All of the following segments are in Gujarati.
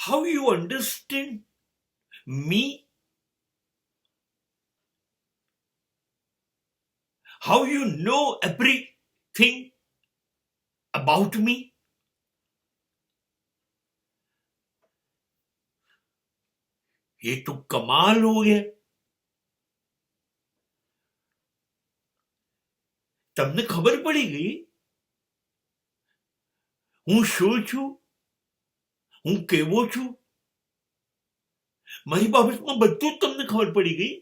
how you understand me, how you know everything about me. ये तो कमाल हो गया. તમને ખબર પડી ગઈ હું શું છું, હું કેવો છું, મારી બાબતમાં બધું જ તમને ખબર પડી ગઈ.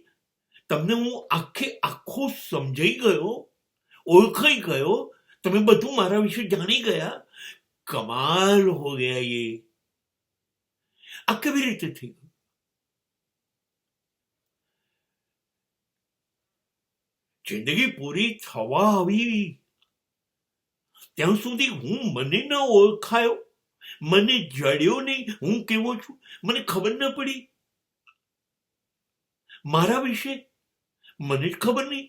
તમને હું આખો સમજાઈ ગયો, ઓળખાઈ ગયો, તમે બધું મારા વિશે જાણી ગયા. કમાલ હો ગયા ये. આ કેવી રીતે થઈ ગયું? જિંદગી પૂરી થવા આવી ત્યાં સુધી હું મને ન ઓળખાયો, મને જડ્યો નહીં, હું કેવો છું મને ખબર ન પડી. મારા વિશે મને જ ખબર નહીં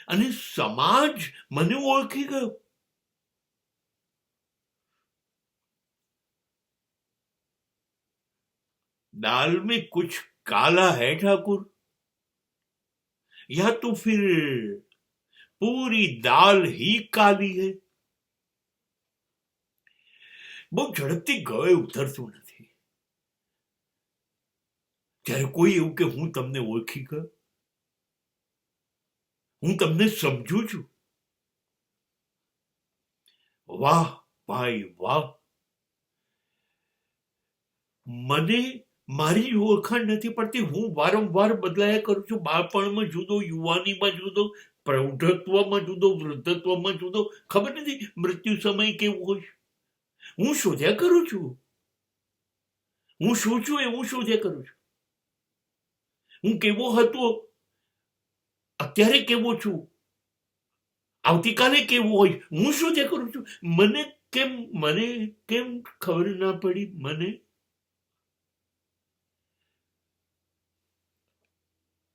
અને સમાજ મને ઓળખી ગયો. दाल में कुछ काला है ठाकुर, या तो फिर पूरी दाल ही काली है. બહુ ઝડપથી ગળે ઉતરતું નથી જ્યારે કોઈ એવું કે હું તમને ઓળખી ગયો, હું તમને સમજુ છું. વાહ ભાઈ વાહ. મને મારી ઓળખાણ નથી પડતી. હું વારંવાર બદલાયા કરું છું. બાળપણમાં જુદો, યુવાનીમાં જુદો, પ્રૌઢત્વમાં જુદો, વૃદ્ધત્વમાં જુદો. ખબર નથી મૃત્યુ સમય કેવું હોય. હું શોધ્યા કરું છું. હું શું છું એ હું શોધ્યા કરું છું. હું કેવો હતો, અત્યારે કેવો છું, આવતીકાલે કેવું હોય, હું શોધ્યા કરું છું. મને કેમ ખબર ના પડી? મને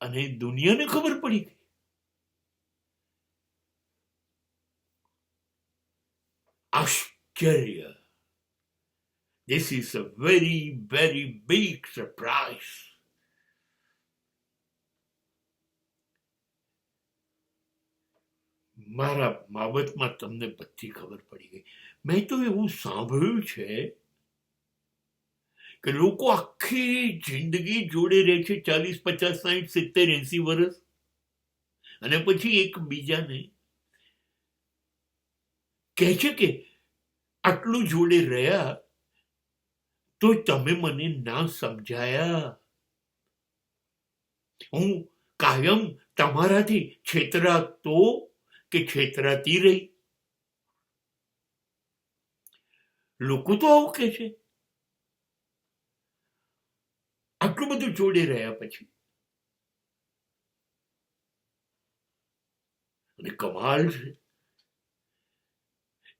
અને દુનિયાને ખબર પડી ગઈ. આશ્ચર્ય. This is a very, very big surprise. મારા બાબતમાં તમને બધી ખબર પડી ગઈ. મેં તો એવું સાંભળ્યું છે કે લોકો આખી જિંદગી જોડે રહે છે, 40, 50, 60, 70, 80 વર્ષ, અને પછી એકબીજાને કહે છે કે આટલું જોડે રહ્યા તો તમે મને ના સમજાયા. હું કાયમ તમારાથી છેતરાતો કે છેતરાતી રહી. લોકો તો આવું કહે છે. આટલું બધું જોડે રહ્યા પછી. અને કમાલ છે,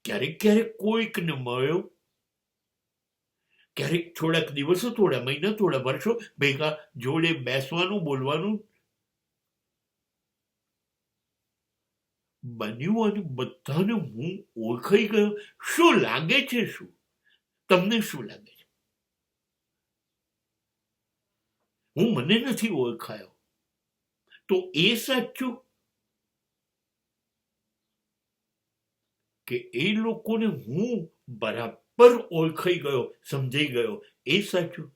ક્યારેક કોઈકને મળ્યો, ક્યારેક થોડાક દિવસો, થોડા મહિના, થોડા વર્ષો ભેગા જોડે બેસવાનું, બોલવાનું બન્યું અને બધાને હું ઓળખાઈ ગયો. શું લાગે છે? શું તમને શું લાગે છે? હું મને નથી ઓળખાયો તો એ સાચું કે એ લોકોને હું બરાબર ઓળખાઈ ગયો, સમજાઈ ગયો, એ સાચું?